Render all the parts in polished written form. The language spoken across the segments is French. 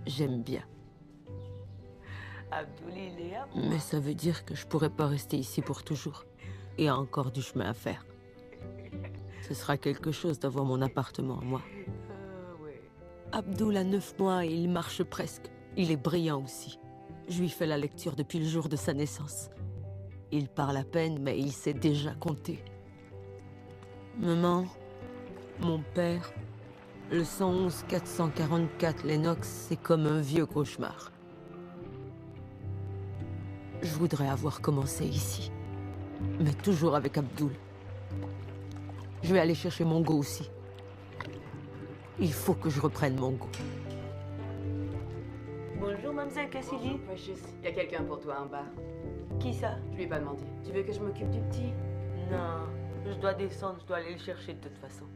J'aime bien. Abdoul, il est à moi. Mais ça veut dire que je pourrais pas rester ici pour toujours. Il y a encore du chemin à faire. Ce sera quelque chose d'avoir mon appartement à moi. Ouais. Abdoul a 9 mois et il marche presque. Il est brillant aussi. Je lui fais la lecture depuis le jour de sa naissance. Il parle à peine, mais il sait déjà compter. Maman, mon père, le 111 444 Lennox, c'est comme un vieux cauchemar. Je voudrais avoir commencé ici, mais toujours avec Abdoul. Je vais aller chercher Mongo aussi. Il faut que je reprenne Mongo. Bonjour, mademoiselle Cassidy. Bonjour, Precious. Il y a quelqu'un pour toi en bas. Qui ça? Je lui ai pas demandé. Tu veux que je m'occupe du petit? Non, je dois descendre, je dois aller le chercher de toute façon.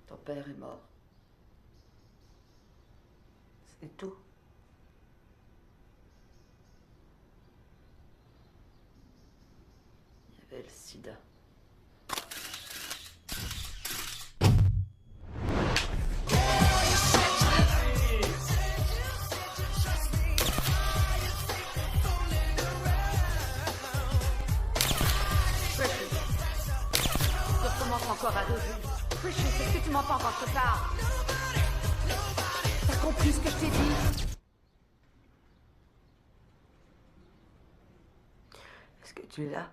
Ton père est mort. C'est tout. Il y avait le sida. Je recommence encore à 2. Precious, est-ce que tu m'entends quand je te parle? T'as compris ce que je t'ai dit? Est-ce que tu l'as?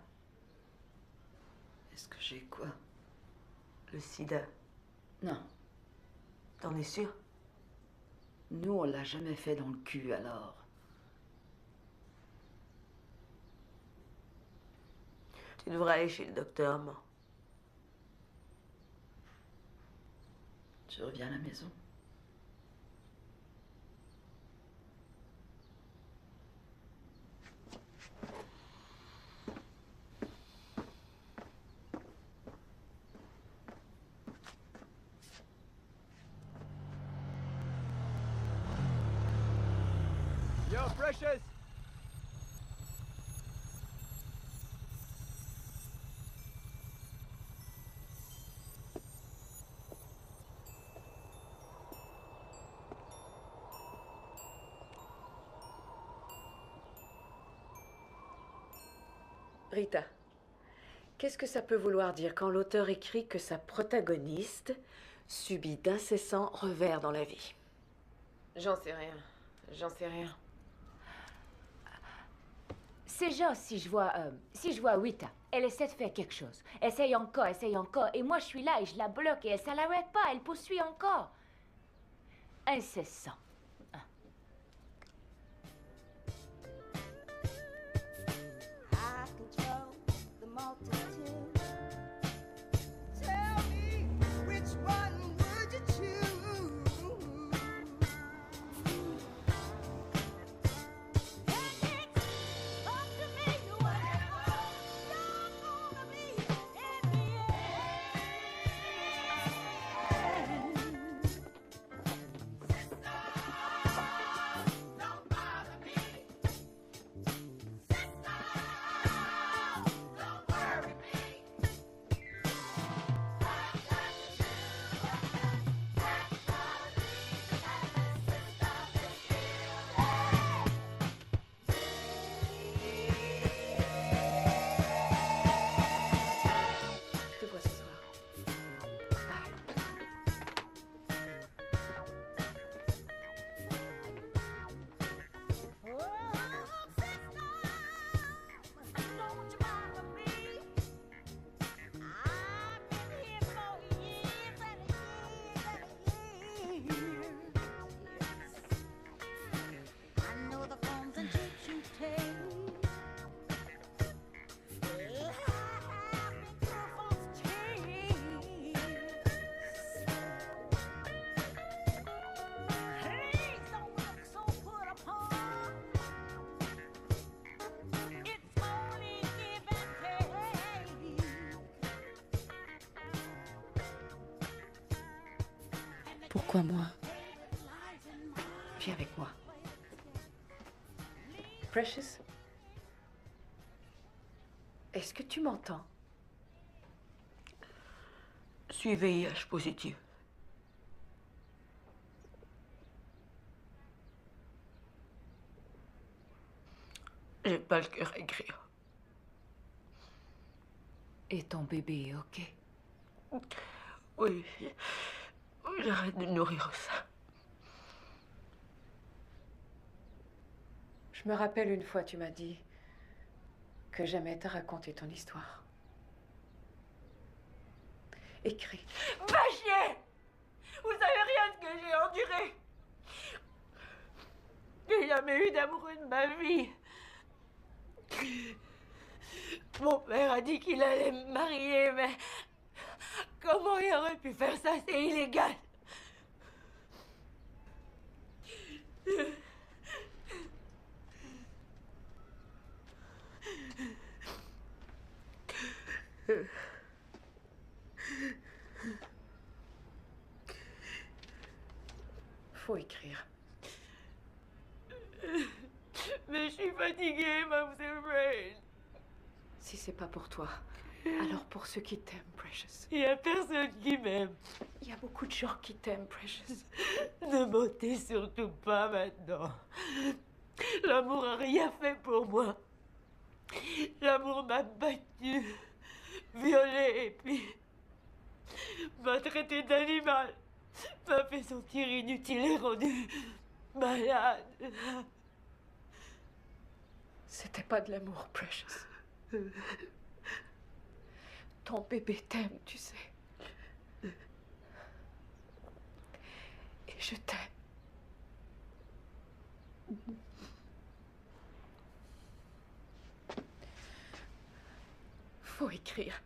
Est-ce que j'ai quoi? Le sida. Non. T'en es sûr? Nous, on l'a jamais fait dans le cul, alors. Tu devrais aller chez le docteur, maman. Je reviens à la maison. Yo, Precious! Rita, qu'est-ce que ça peut vouloir dire quand l'auteur écrit que sa protagoniste subit d'incessants revers dans la vie? J'en sais rien. J'en sais rien. C'est genre si je vois Rita, elle essaie de faire quelque chose. Essaye encore, et moi je suis là et je la bloque et ça l'arrête pas, elle poursuit encore. Incessant. I control the multitude. Tell me which one would you choose? And it's up to me, whatever you're gonna be in the end. Sister, don't bother me. Sister, don't worry me. Pourquoi moi? Viens avec moi. Precious? Est-ce que tu m'entends? Je suis VIH positive. J'ai pas le cœur à écrire. Et ton bébé est OK? Oui, j'arrête de nourrir ça. Je me rappelle une fois, tu m'as dit que j'aimais te raconter ton histoire. Écris. Va chier! Vous savez rien de ce que j'ai enduré. J'ai jamais eu d'amoureux de ma vie. Mon père a dit qu'il allait me marier, mais comment il aurait pu faire ça? C'est illégal. Faut écrire. Mais je suis fatiguée, Mademoiselle Rain. Si c'est pas pour toi, alors pour ceux qui t'aiment, Precious. Il y a personne qui m'aime. Il y a beaucoup de gens qui t'aiment, Precious. Ne mentez surtout pas maintenant. L'amour a rien fait pour moi. L'amour m'a battue, violée et puis m'a traité d'animal, m'a fait sentir inutile et rendu malade. C'était pas de l'amour, Precious. Ton bébé t'aime, tu sais. Et je t'aime. Faut écrire.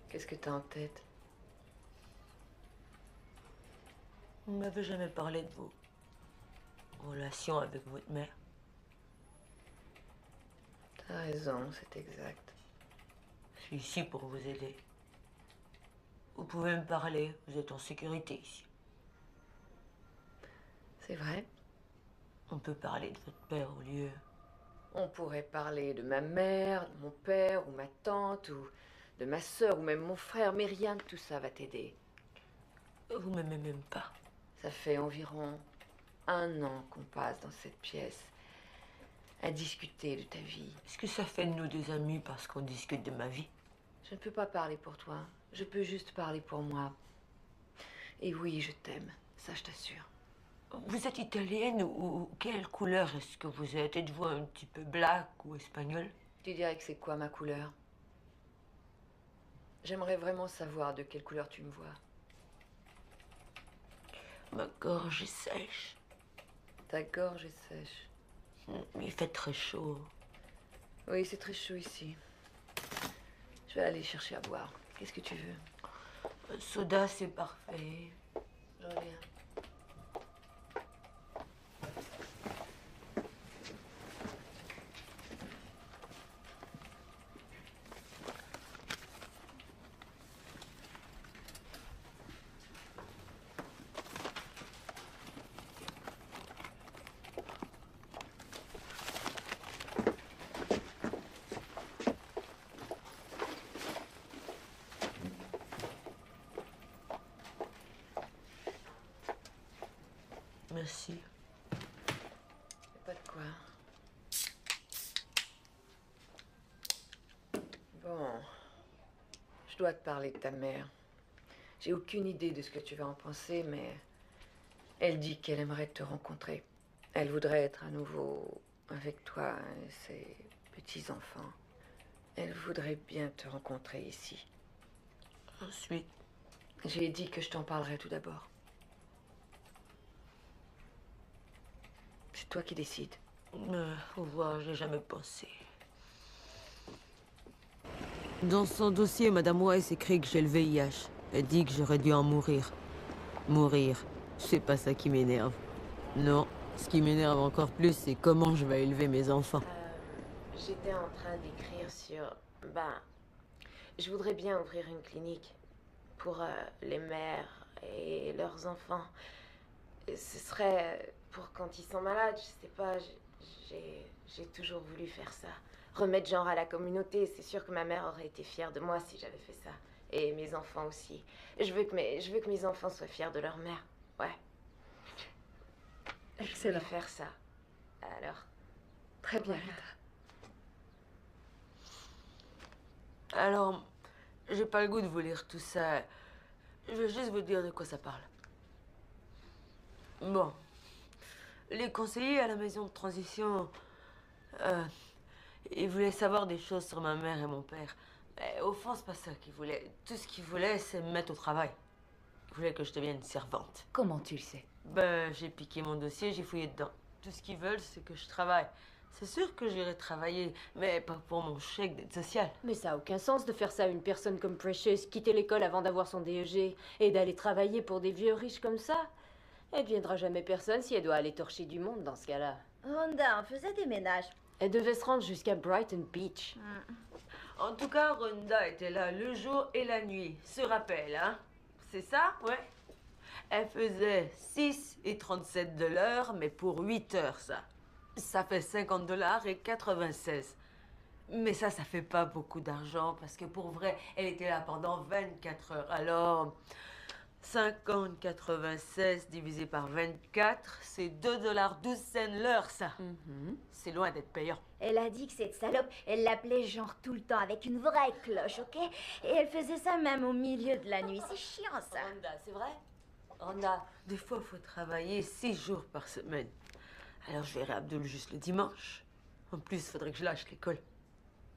Qu'est-ce que t'as en tête? Vous ne m'avez jamais parlé de vos relations avec votre mère. T'as raison, c'est exact. Je suis ici pour vous aider. Vous pouvez me parler, vous êtes en sécurité ici. C'est vrai. On peut parler de votre père au lieu. On pourrait parler de ma mère, de mon père ou ma tante ou de ma sœur ou même mon frère, mais rien de tout ça va t'aider. Vous m'aimez même pas. Ça fait environ 1 an qu'on passe dans cette pièce à discuter de ta vie. Est-ce que ça fait de nous des amis parce qu'on discute de ma vie? Je ne peux pas parler pour toi. Je peux juste parler pour moi. Et oui, je t'aime. Ça, je t'assure. Vous êtes italienne ou quelle couleur est-ce que vous êtes? Êtes-vous un petit peu black ou espagnol? Tu dirais que c'est quoi ma couleur? J'aimerais vraiment savoir de quelle couleur tu me vois. Ma gorge est sèche. Ta gorge est sèche. Il fait très chaud. Oui, c'est très chaud ici. Je vais aller chercher à boire. Qu'est-ce que tu veux? Soda, c'est parfait. Je reviens. Merci. Pas de quoi. Bon. Je dois te parler de ta mère. J'ai aucune idée de ce que tu vas en penser, mais elle dit qu'elle aimerait te rencontrer. Elle voudrait être à nouveau avec toi et ses petits-enfants. Elle voudrait bien te rencontrer ici. Ensuite, J'ai dit que je t'en parlerai tout d'abord. C'est toi qui décides. faut voir, j'ai jamais pensé. Dans son dossier, Madame Weiss écrit que j'ai le VIH. Elle dit que j'aurais dû en mourir. Mourir, c'est pas ça qui m'énerve. Non, ce qui m'énerve encore plus, c'est comment je vais élever mes enfants. J'étais en train d'écrire sur... Ben, je voudrais bien ouvrir une clinique pour les mères et leurs enfants. Et ce serait pour quand ils sont malades, je sais pas, j'ai toujours voulu faire ça. Remettre genre à la communauté, c'est sûr que ma mère aurait été fière de moi si j'avais fait ça. Et mes enfants aussi. Je veux que mes enfants soient fiers de leur mère. Ouais. Je Excellent. voulais faire ça. Alors, Très bien, Voilà. Rita. Alors, j'ai pas le goût de vous lire tout ça. Je veux juste vous dire de quoi ça parle. Bon. Les conseillers à la maison de transition, ils voulaient savoir des choses sur ma mère et mon père. Mais au fond, c'est pas ça qu'ils voulaient. Tout ce qu'ils voulaient, c'est me mettre au travail. Ils voulaient que je devienne servante. Comment tu le sais? Ben, j'ai piqué mon dossier, j'ai fouillé dedans. Tout ce qu'ils veulent, c'est que je travaille. C'est sûr que j'irai travailler, mais pas pour mon chèque d'aide sociale. Mais ça a aucun sens de faire ça à une personne comme Precious, quitter l'école avant d'avoir son DEG et d'aller travailler pour des vieux riches comme ça. Elle deviendra jamais personne si elle doit aller torcher du monde dans ce cas-là. Rhonda, on faisait des ménages. Elle devait se rendre jusqu'à Brighton Beach. En tout cas, Rhonda était là le jour et la nuit. Se rappelle, hein? C'est ça? Ouais. Elle faisait 6,37 de l'heure, mais pour 8 heures, ça. Ça fait 50 $ et 96. Mais ça fait pas beaucoup d'argent, parce que pour vrai, elle était là pendant 24 heures. Alors, 50,96 divisé par 24, c'est 2,12 $ l'heure, ça. C'est loin d'être payant. Elle a dit que cette salope, elle l'appelait genre tout le temps avec une vraie cloche, ok? Et elle faisait ça même au milieu de la nuit. C'est chiant, ça. Rhonda, c'est vrai? Rhonda, des fois, il faut travailler 6 jours par semaine. Alors, je verrai Abdul juste le dimanche. En plus, il faudrait que je lâche l'école.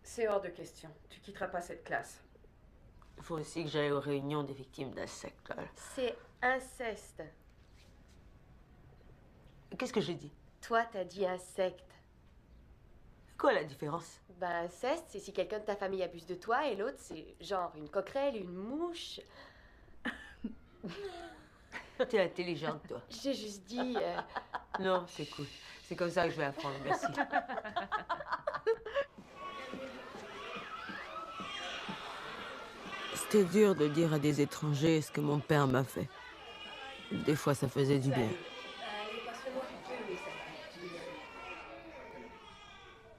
C'est hors de question. Tu quitteras pas cette classe. Il faut aussi que j'aille aux réunions des victimes d'insectes. c'est inceste. Qu'est-ce que j'ai dit? Toi, t'as dit insecte. Quoi la différence? Ben, inceste, c'est si quelqu'un de ta famille abuse de toi et l'autre, c'est genre une coquerelle, une mouche. T'es intelligente, toi. J'ai juste dit... Non, c'est cool. C'est comme ça que je vais apprendre, merci. C'était dur de dire à des étrangers ce que mon père m'a fait. Des fois, ça faisait du bien.